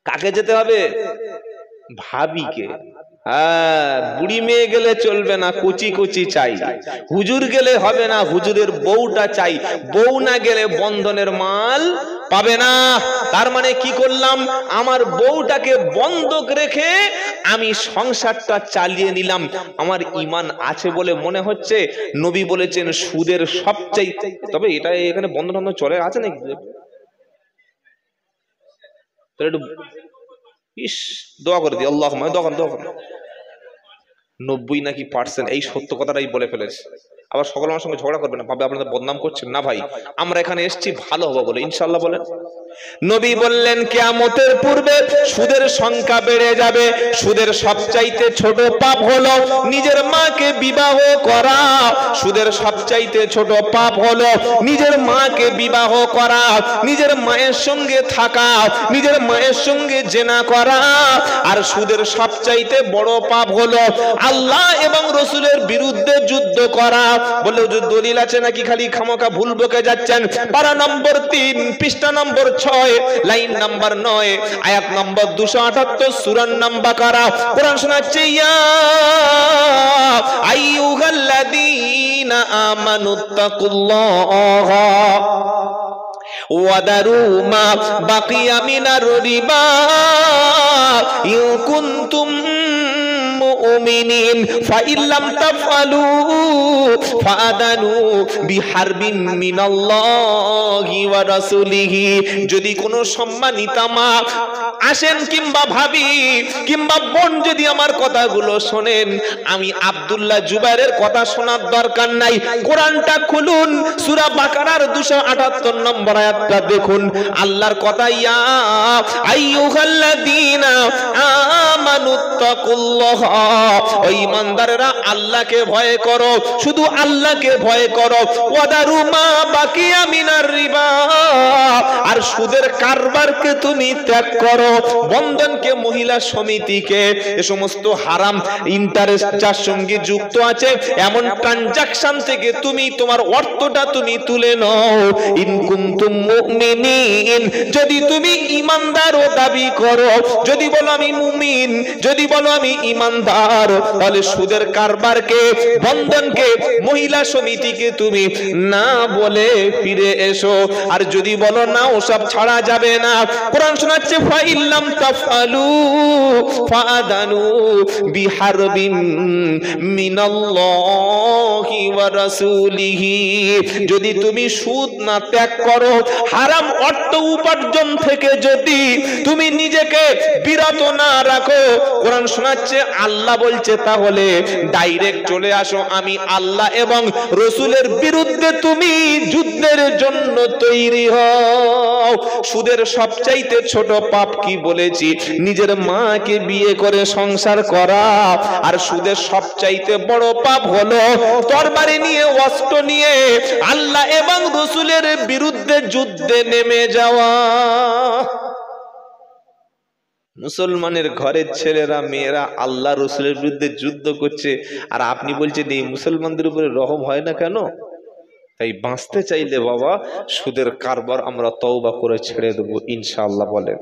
কাকে যেতে হবে? ভাবিকে। হ্যাঁ, বুড়ি মেয়ে গেলে চলবে না, কুচি কুচি চাই। হুজুর গেলে হবে না, হুজুরের বউটা চাই। বউ না গেলে বন্ধনের মাল পাবে না। তার মানে কি করলাম? আমার বউটাকে বন্ধক রেখে আমি সংসারটা চালিয়ে নিলাম। আমার ঈমান আছে বলে মনে হচ্ছে। নবী বলেছেন সুদের সবচাইতে, তবে এটা এখানে বন্ধন চলে আছে নাকি? দোয়া করে দিই, আল্লাহ দোয়া 90 নাকি % এই সত্য কথাটাই বলে ফেলেছে। আবার সকল আমার সঙ্গে ঝগড়া করবে না, ভাবে আপনাদের বদনাম করছেন না। ভাই আমরা এখানে এসেছি ভালো হবো বলে, ইনশাআল্লাহ বলেন। নবী বললেন কিয়ামতের পূর্বে সুদের সংখ্যা বেড়ে যাবে। সুদের সবচাইতে ছোট পাপ হলো নিজের মাকে বিবাহ করা। সুদের সবচাইতে ছোট পাপ হলো নিজের মাকে বিবাহ করা, নিজের মায়ের সঙ্গে থাকা, নিজের মায়ের সঙ্গে জেনা করা। আর সুদের সবচাইতে বড় পাপ হলো আল্লাহ এবং রাসূলের বিরুদ্ধে যুদ্ধ করা। বলে দলিল আছে নাকি খালি খামোকা ভুল বকে যাচ্ছেন? পারা নম্বর 3, পৃষ্ঠা নম্বর 6, লাইন নাম্বার 9, আয়াত নম্বর 278, সূরা নাম্বার বাকারা। কোরআন শোনাচ্ছে, ইয়া আইয়ুহাল্লাযীনা আমানুত্তাকুল্লাহা ওয়াদারু মা বাকিয়া মিনার রিবা ইন কুনতুম মুমিনিন ফাইল্লাম তাফআলু ফাআদানু বিহারবিন মিনাল্লাহি ওয়া রাসূলিহি। যদি কোনো সম্মানিতা মা আসেন কিংবা ভাবি কিংবা বোন যদি আমার কথাগুলো শোনেন, আমি আব্দুল্লাহ জুবাইরের কথা শোনার দরকার নাই। কোরআনটা খুলুন, সূরা বাকারার 278 নম্বর আয়াতটা দেখুন। আল্লাহর কথা, ইয়া আইয়ুহাল্লাযীনা আমানুত্তাকুল্লাহা ও ঈমানদারেরা আল্লাহকে ভয় করো, শুধু আল্লাহকে ভয় করো। ওয়াদারু মা বাকিয়া মিনার রিবা, আর সুদের কারবারকে তুমি ত্যাগ করো, বন্ধনকে, মহিলা সমিতিকে, এ সমস্ত হারাম ইন্টারেস্ট যার সঙ্গে যুক্ত আছে এমন ট্রানজাকশন থেকে তুমি তোমার অর্থটা তুমি তুলে নাও। ইন কুনতুম মুমিনিন, যদি তুমি ঈমানদার ও দাবি করো, যদি বলো আমি মুমিন, যদি বলো আমি ঈমানদার, তাহলে সুদের কারবারকে, বন্ধনকে, মহিলা সমিতিকে তুমি না বলে ফিরে এসো। আর যদি বলো না ওসব ছাড়া যাবে না, কোরআন শোনাচ্ছে ফাইল্লাম তাফআলু ফাআদানু বিহারবিন মিনাল্লাহি ওয়া রাসূলিহি, যদি তুমি সুদ না ত্যাগ করো, হারাম অর্থ উপার্জন থেকে যদি তুমি নিজেকে বিরত না রাখো, কোরআন শোনাচ্ছে আল্লাহ বলছে তাহলে ডাইরেক্ট চলে আসো, আমি আল্লাহ এবং রাসূলের বিরুদ্ধে তুমি যুদ্ধের জন্য তৈরি হও। সুদের সবচাইতে ছোট পাপ কি বলেছি? নিজের মাকে বিয়ে করে সংসার করা। আর সুদের সবচাইতে বড় পাপ হলো তরবারি নিয়ে, অস্ত্র নিয়ে আল্লাহ এবং রাসূলের বিরুদ্ধে যুদ্ধে নেমে যাওয়া। মুসলমানের ঘরের ছেলেরা মেয়েরা আল্লাহ রাসূলের বিরুদ্ধে যুদ্ধ করছে, আর আপনি বলছেন এই মুসলমানদের উপরে রহম হয় না কেন? তাই বাঁচতে চাইলে বাবা সুদের কারবার আমরা তওবা করে ছেড়ে দেবো ইনশাআল্লাহ। বলেন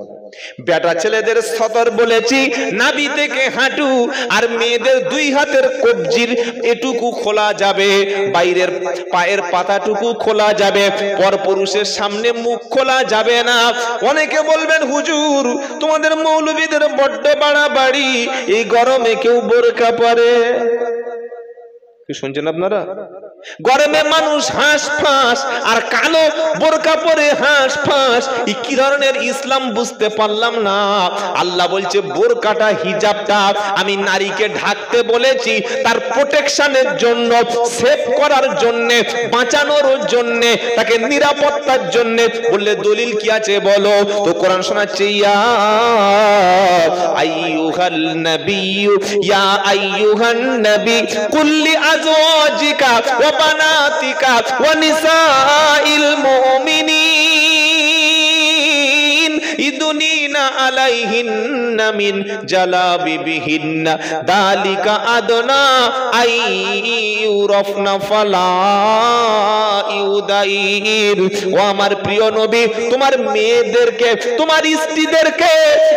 বেটা ছেলেদের সতর বলেছি নাভি থেকে হাঁটু, আর মেয়েদের দুই হাতের কবজির এটুকু খোলা যাবে, বাইরের পায়ের পাতাটুকু খোলা যাবে, পরপুরুষের সামনে মুখ খোলা যাবে না। অনেকে বলবেন হুজুর তোমাদের মৌলবীদের বড্ড বাড়াবাড়ি, এই গরমে কেউ বোরকা পরে। কি শুনছেন আপনারা? গরমে মানুষ হাঁস ফাঁস আর কালো বোরকা পরে হাঁস ফাঁস, কি ধরনের ইসলাম বুঝতে পারলাম না। আল্লাহ বলছে বোরকাটা, হিজাবটা আমি নারীকে ঢাকতে বলেছি তার প্রোটেকশনের জন্য, সেভ করার জন্য, বাঁচানোর জন্য, তাকে নিরাপত্তার জন্য। বললে দলিল কি আছে বলো? তো কোরআন শোনাচ্ছে ইয়া আইয়ুহাল নাবিয়্যু ইয়া আইয়ুহান নবী কুল্লি আজওয়াজিকা ওয়া বানাতিকা ওয়া নিসাইল মুমিনিন ইদুনিনা আলাইহিন্না মিন জালাবিবিহিন্না যালিকা আদনা আইয়ুরাফনা ফালা ইউদাইর। ও আমার প্রিয় নবী, তোমার মেয়েদেরকে, তোমার স্ত্রীদেরকে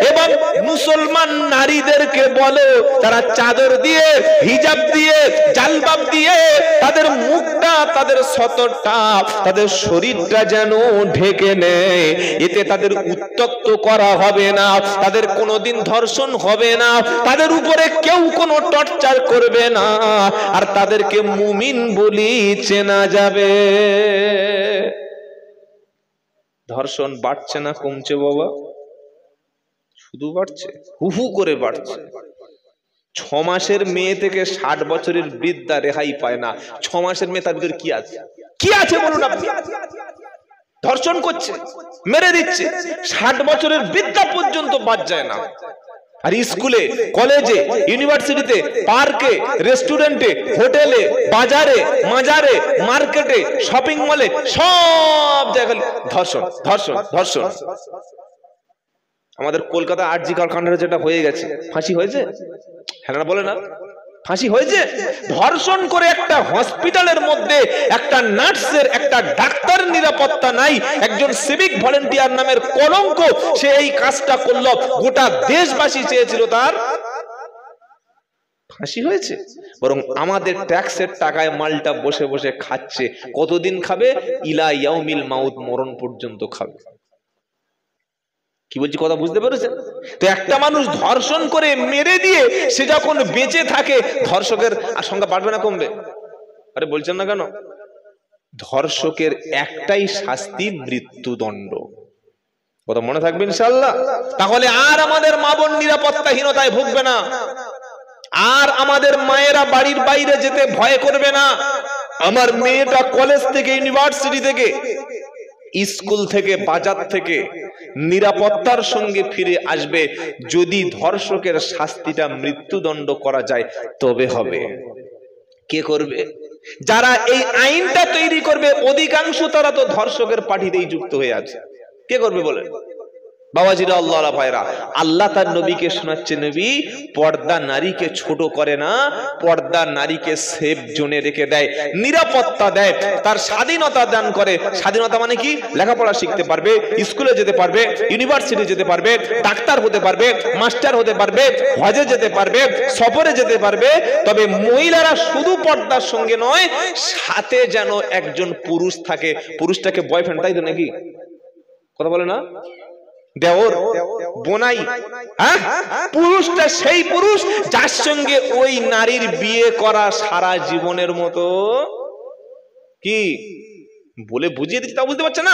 এবং মুসলমান নারীদেরকে বলো তারা চাদর দিয়ে, হিজাব দিয়ে, জালবাব দিয়ে তাদের মুখটা, তাদের সতরটা, তাদের শরীরটা যেন ঢেকে নেয়। এতে তাদের উত্তক্ত করা হবে না, তাদের কোনোদিন ধর্ষণ হবে না, তাদের উপরে কেউ কোনো টর্চার করবে না, আর তাদেরকে মুমিন বলি চেনা যাবে। ধর্ষণ বাড়ছে না কমছে বাবা? শুধু বাড়ছে, হুহু করে বাড়ছে। 6 মাসের মেয়ে থেকে 60 বছরের বৃদ্ধা রেহাই পায় না। 6 মাসের মেয়ে তার ভিতরে কি আছে? কি আছে বলুন আপনি? ধর্ষণ করছে, মেরে দিচ্ছে। 60 বছরের বৃদ্ধা পর্যন্ত বাদ যায় না। আর স্কুলে, কলেজে, ইউনিভার্সিটিতে, পার্কে, রেস্টুরেন্টে, হোটেলে, বাজারে, মাজারে, মার্কেটে, শপিং মলে, সব জায়গায় ধর্ষণ, ধর্ষণ, ধর্ষণ। আমাদের কলকাতা আরজি কারখানার যেটা হয়ে গেছে, ফাঁসি হয়েছে? হ্যাঁ না বলে না? ফাঁসি হয়েছে। ধর্ষণ করে একটা হসপিটালের মধ্যে একটা নার্সের, একটা ডাক্তারের নিরাপত্তা নাই, একজন সিভিক ভলেন্টিয়ার নামের কলঙ্ক, সে এই কাজটা করলো, গোটা দেশবাসী চেয়েছিল তার ফাঁসি হয়েছে। বরং আমাদের ট্যাক্সের টাকায় মালটা বসে বসে খাচ্ছে। কতদিন খাবে? ইলা ইয়াউমিল মাউত, মরণ পর্যন্ত খাবে। কি বলছি কথা বুঝতে পেরেছেন? তো একটা মানুষ ধর্ষণ করে মেরে দিয়ে সে যখন বেঁচে থাকে, ধর্ষকের সংখ্যা বাড়বে না কমবে? আরে বলছেন না কেন? ধর্ষকের একটাই শাস্তি, মৃত্যুদণ্ড। কথা মনে থাকবে ইনশাআল্লাহ। তাহলে আর আমাদের মা বোন নিরাপত্তাহীনতায় ভুগবে না, আর আমাদের মায়েরা বাড়ির বাইরে যেতে ভয় করবে না। আমার মেয়েটা কলেজ থেকে, ইউনিভার্সিটি থেকে স্কুল থেকে বাজার থেকে নিরাপত্তার সঙ্গে ফিরে আসবে যদি ধর্ষকের শাস্তিটা মৃত্যুদণ্ড করা যায় তবে হবে। কে করবে? যারা এই আইনটা তৈরি করবে অধিকাংশ তারা তো ধর্ষকের পার্টিতেই যুক্ত হয়ে আছে। কে করবে বলেন? বাবাজিরা, আল্লাহ ভাইরা, আল্লাহ তার নবীকে শোনাচ্ছে, নবী পর্দা নারীকে ছোট করে না, পর্দা নারীকে সেফ জোনে রেখে দেয়, নিরাপত্তা দেয়, তার স্বাধীনতা দান করে। স্বাধীনতা মানে কি? লেখাপড়া শিখতে পারবে, স্কুলে যেতে পারবে, ইউনিভার্সিটি যেতে পারবে, ডাক্তার হতে পারবে, মাস্টার হতে পারবে, হজে যেতে পারবে, সফরে যেতে পারবে। তবে মহিলারা শুধু পর্দার সঙ্গে নয়, সাথে যেন একজন পুরুষ থাকে। পুরুষটাকে বয়ফ্রেন্ড, তাই তো নাকি? কথা বলে না? দেওর, বোনাই। পুরুষটা সেই পুরুষ যার সঙ্গে ওই নারীর বিয়ে করা সারা জীবনের মতো। কি বলে বুঝিয়ে দিচ্ছি তা বুঝতে পারছে না?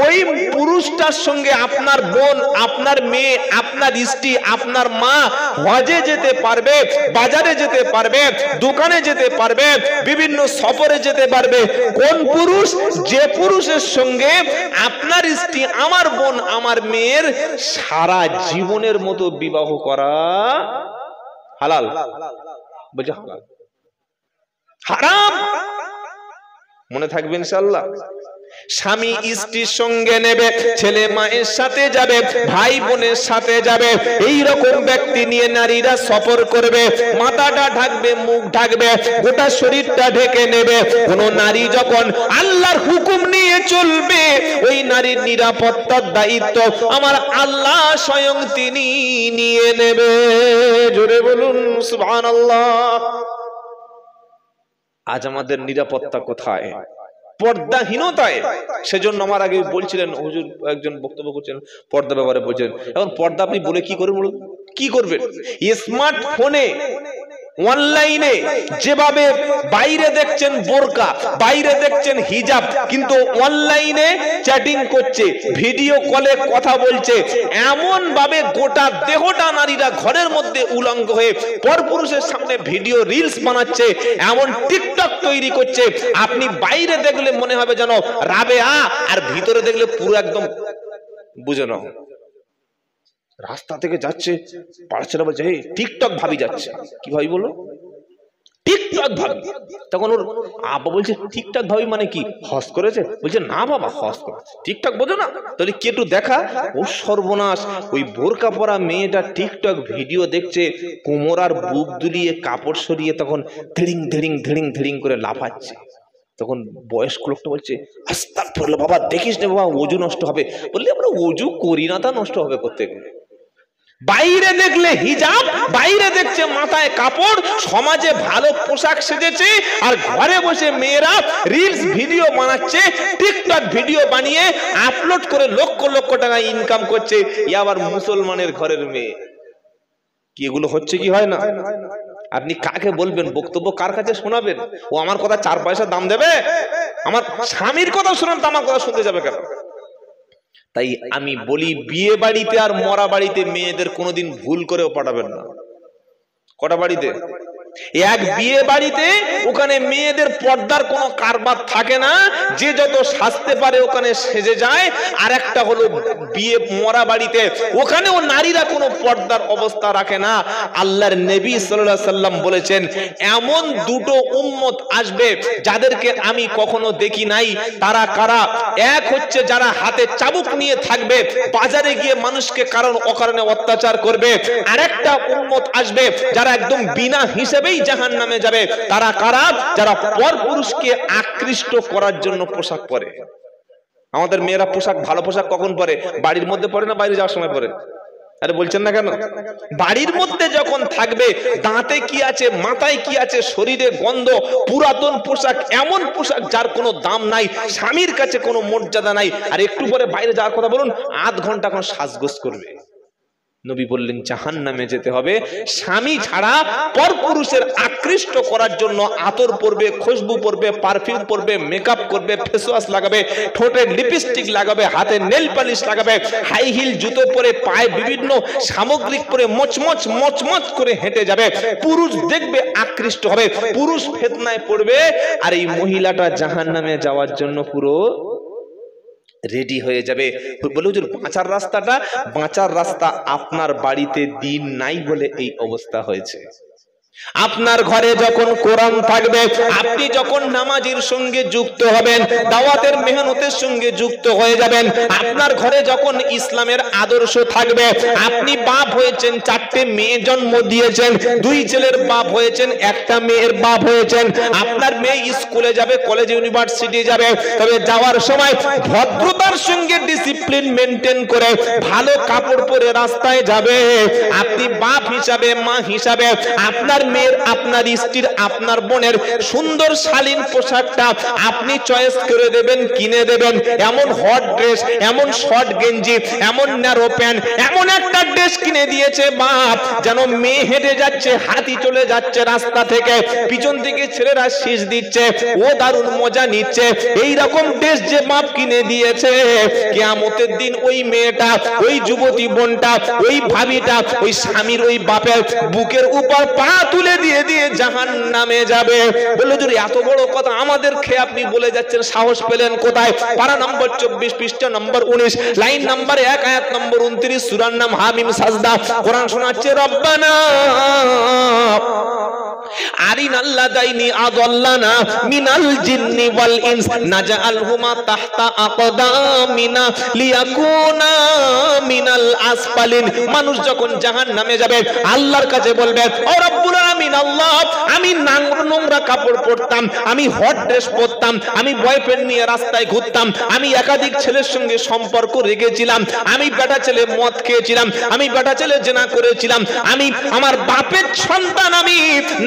ওই পুরুষটার সঙ্গে আপনার বোন, আপনার মেয়ে, আপনার স্ত্রী, আপনার মা হজে যেতে পারবে, বাজারে যেতে পারবে, দোকানে যেতে পারবে, বিভিন্ন সফরে যেতে পারবে। কোন পুরুষ? যে পুরুষের সঙ্গে আপনার স্ত্রী, আমার বোন, আমার মেয়ের সারা জীবনের মতো বিবাহ করা হালাল। বলছে হালাল, হারাম মনে থাকবে ইনশাআল্লাহ। স্বামী স্ত্রীর সঙ্গে নেবে, ছেলে মায়ের সাথে যাবে, ভাই বোনের সাথে যাবে। এই রকম ব্যক্তি নিয়ে নারীরা সফর করবে, মাথাটা ঢাকবে, মুখ ঢাকবে, গোটা শরীরটা ঢেকে নেবে। কোন নারী যখন আল্লাহর হুকুম নিয়ে চলবে, ওই নারীর নিরাপত্তার দায়িত্ব আমার আল্লাহ স্বয়ং তিনি নিয়ে নেবে। জোরে বলুন সুবহানাল্লাহ। আজ আমাদের নিরাপত্তা কোথায়? পর্দাহীনতায়। সেজন্য আমার আগে বলছিলেন, হুজুর একজন বক্তব্য করছেন পর্দা ব্যাপারে বলছেন। এখন পর্দা আপনি বলে কি করবেন? কি করবেন? স্মার্টফোনে, অনলাইনে যেভাবে বাইরে দেখছেন বোরকা, বাইরে দেখছেন হিজাব, কিন্তু অনলাইনে চ্যাটিং করছে, ভিডিও কলে কথা বলছে, এমন ভাবে গোটা দেহটা নারীরা ঘরের মধ্যে উলঙ্গ হয়ে পরপুরুষের সামনে ভিডিও রিলস বানাচ্ছে, এমন টিকটক তৈরি করছে। আপনি বাইরে দেখলে মনে হবে যেন রাবেয়া, আর ভিতরে দেখলে পুরো একদম বুঝে নাও রাস্তা থেকে যাচ্ছে, পাড়াছেরা বলছে এই টিকটক ভাবি যাচ্ছে। কি ভাবি বলো? টিকটক ভাবি। তখন ওর আব্বা বলছে টিকটক ভাবি মানে কি, হস করেছে? বলছে না বাবা, হস করেছে। টিকটক বোঝো না? তাহলে কি একটু দেখা। ও সর্বনাশ, ওই বোরকা পরা মেয়েটা টিকটক ভিডিও দেখছে, কোমর আর বুক দুলিয়ে কাপড় সরিয়ে তখন ধেড়িং ধেড়িং ধেড়িং ধেড়িং করে লাফাচ্ছে। তখন বয়স্ক লোকটা বলছে আস্তাগফিরুল্লাহ বাবা, দেখিস না বাবা, ওযু নষ্ট হবে। বললে আমরা ওযু করি না, তা নষ্ট হবে করতে গেলে। বাইরে দেখলে হিজাব, বাইরে দেখছে মাথায় কাপড়, সমাজে ভালো পোশাক সেজেছে, আর ঘরে বসে মেয়েরা রিলস ভিডিও বানাচ্ছে, টিকটক ভিডিও বানিয়ে আপলোড করে লক্ষ লক্ষ টাকা ইনকাম করছে। ই আবার মুসলমানের ঘরের মেয়ে। কি এগুলো হচ্ছে কি হয় না? আপনি কাকে বলবেন? বক্তব্য কার কাছে শোনাবেন? ও আমার কথা 4 পয়সা দাম দেবে? আমার স্বামীর কথা শোনান তো আমার কথা শুনতে যাবে কেন? তাই আমি বলি, বিয়ে বাড়িতে আর মরা বাড়িতে মেয়েদের কোনোদিন ভুল করেও পাঠাবেন না। কটা বাড়িতে? এক বিয়ে বাড়িতে ওখানে মেয়েদের পর্দার কোনো কারবার থাকে না, যে যত সাজতে পারে ওখানে সেজে যায়। আর একটা হলো বিয়ে মরা বাড়িতে, ওখানেও নারীরা কোনো পর্দার অবস্থা রাখে না। আল্লাহর নবী সাল্লাল্লাহু আলাইহি সাল্লাম বলেছেন, এমন দুটো উম্মত আসবে যাদেরকে আমি কখনো দেখি নাই। তারা কারা? এক হচ্ছে যারা হাতে চাবুক নিয়ে থাকবে, বাজারে গিয়ে মানুষকে কারণ অকারণে অত্যাচার করবে। আরেকটা উম্মত আসবে যারা একদম বিনা হিসেবে জাহান্নামে যাবে। তারা কারা? যারা পরপুরুষকে আকৃষ্ট করার জন্য পোশাক পরে। আমাদের মেয়েরা পোশাক, ভালো পোশাক কখন পরে? বাড়ির মধ্যে পরে না বাইরে যাওয়ার সময় পরে? আরে বলছেন না কেন? বাড়ির মধ্যে যখন থাকবে, দাঁতে কি আছে, মাথায় কি আছে, শরীরে গন্ধ, পুরাতন পোশাক, এমন পোশাক যার কোনো দাম নাই, স্বামীর কাছে কোনো মর্যাদা নাই। আর একটু পরে বাইরে যাওয়ার কথা বলুন, আধ ঘন্টা এখন সাজগোজ করবে। নবী বললেন জাহান্নামে যেতে হবে। স্বামী ছাড়া পরপুরুষের আকৃষ্ট করার জন্য আতর পরবে, খুশবু পরবে, পারফিউম পরবে, মেকআপ করবে, ফেস ওয়াশ লাগাবে, ঠোঁটে লিপস্টিক লাগাবে, হাতে নেল পালিশ লাগাবে, হাই হিল জুতো পরে, পায়ে বিভিন্ন সামগ্রিক পরে মচমচ মচমচ করে হেঁটে যাবে। পুরুষ দেখবে, আকৃষ্ট হবে, পুরুষ ফিতনায় পড়বে। আর এই মহিলাটা জাহান্নামে যাওয়ার জন্য পুরো রেডি হয়ে যাবে। বলে হুজুর বাঁচার রাস্তাটা, বাঁচার রাস্তা আপনার বাড়িতে দিন নাই বলে এই অবস্থা হয়েছে। আপনার ঘরে যখন কোরআন থাকবে, আপনি যখন নামাজের সঙ্গে যুক্ত হবেন, দাওয়াতের মেহনতের সঙ্গে যুক্ত হয়ে যাবেন, আপনার ঘরে যখন ইসলামের আদর্শ থাকবে, আপনি বাপ হয়েছেন, 4টে মেয়ে জন্ম দিয়েছেন, 2 ছেলের বাপ হয়েছেন, 1টা মেয়ের বাপ হয়েছেন, আপনার মেয়ে স্কুলে যাবে, কলেজে ইউনিভার্সিটি যাবে, তবে যাওয়ার সময় ভদ্রতার সঙ্গে ডিসিপ্লিন মেনটেন করে ভালো কাপড় পরে রাস্তায় যাবে। আপনি বাপ হিসাবে, মা হিসাবে আপনার মেয়ের, আপনার স্ত্রীর, আপনার বোনের সুন্দর শালীন পোশাকটা আপনি চয়েস করে দেবেন, কিনে দেবেন। এমন হট ড্রেস, এমন শর্ট গেঞ্জি, এমন ন্যারো প্যান্ট, এমন একটা ড্রেস কিনে দিয়েছে বাপ, যেন মেয়ে হেঁটে যাচ্ছে, হাতি চলে যাচ্ছে রাস্তা থেকে, পিছন থেকে ছেলেরা শীষ দিচ্ছে, ও দারুণ মজা নিচ্ছে। এই রকম ড্রেস যে বাপ কিনে দিয়েছে, কিয়ামতের দিন ওই মেয়েটা, ওই যুবতী বোনটা, ওই ভাবিটা, ওই স্বামীর, ওই বাপের বুকের উপর পা তুলে দিয়ে দিয়ে জাহান্নামে যাবে। বললো যদি এত বড় কথা আমাদের খেয়ে আপনি বলে যাচ্ছেন, সাহস পেলেন কোথায়? পারা নম্বর 24, পৃষ্ঠা নম্বর 19, লাইন নম্বর 1, আয়াত নম্বর 29, সূরার নাম হামিম সাজদা। কোরআন শোনাচ্ছে, রব্বানা আরিনাল্লাযাইনি আযাল্লানা মিনাল জিন্নি ওয়াল ইনস নাজআলহুমা তাহতা আকদামিনা লিয়াকুনা মিনাল আসফালিন। মানুষ যখন জাহান্নামে যাবে, আল্লাহর কাছে বলবে, ও রব্বুল আলামিন, আল্লাহ, আমি নোংরা কাপড় পরতাম, আমি হট ড্রেস পরতাম, আমি বয়ফ্রেন্ড নিয়ে রাস্তায় ঘুরতাম, আমি একাধিক ছেলের সঙ্গে সম্পর্ক রেখেছিলাম, আমি বেটা ছেলে মদ খেয়েছিলাম, আমি বেটা ছেলে জেনা করেছিলাম, আমি আমার বাপের সন্তান, আমি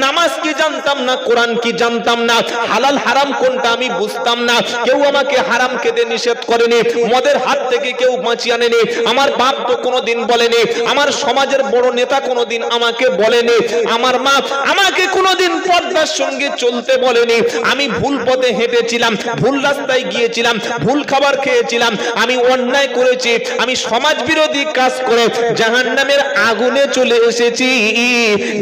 নামাজ কি জানতাম না, কোরআন কি জানতাম না, হালাল হারাম কোনটা আমি বুঝতাম না, কেউ আমাকে হারাম খেতে নিষেধ করেনি, মদের হাত থেকে কেউ বাঁচিয়ে আনেনি, আমার বাপ তো কোনোদিন বলেনি, আমার সমাজের বড় নেতা কোনোদিন আমাকে বলেনি, আমার মা আমাকে কোনোদিন পর্দার সঙ্গে চলতে বলেনি, আমি ভুল পথে হেঁটেছিলাম, ভুল রাস্তায় গিয়েছিলাম, ভুল খাবার খেয়েছিলাম, আমি অন্যায় করেছি, আমি সমাজ বিরোধী কাজ করে জাহান্নামের আগুনে চলে এসেছি।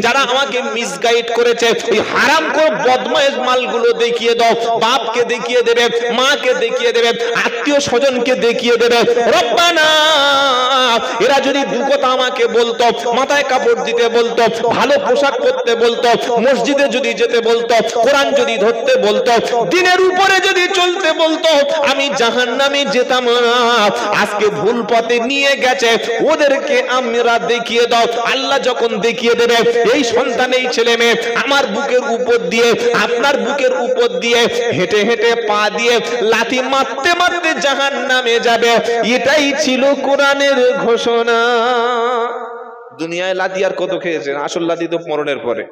যারা আমাকে মিসগাইড করেছে, এই হারামখোর বদমাইশ মালগুলো দেখিয়ে দাও, বাপকে দেখিয়ে দেবে, মাকে দেখিয়ে দেবে, আত্মীয় স্বজনকে দেখিয়ে দেবে। রব্বানা, এরা যদি দু কথা আমাকে বলতো, মাথায় কাপড় দিতে বলতো, ভালো পোশাক পরতে বলতো, মসজিদে যদি যেতে বলতো, কোরআন যদি ধরতে বলতো, দিনের উপরে যদি চলতে বলতো, আমি জাহান্নামে যেতাম না। আজকে ভুল পথে নিয়ে গেছে, ওদেরকে আমরা দেখিয়ে দাও। আল্লাহ যখন দেখিয়ে দেবে, এই সন্তান, এই ছেলে মেয়ে আমার বুকের উপর দিয়ে, আপনার বুকের উপর দিয়ে হেঁটে হেঁটে পা দিয়ে লাথি মারতে মারতে জাহান্নামে যাবে। এটাই ছিল কোরআনের ঘোষণা। দুনিয়ায় লাথি আর কত খেয়েছেন, আসল লাথি তো মরণের পরে।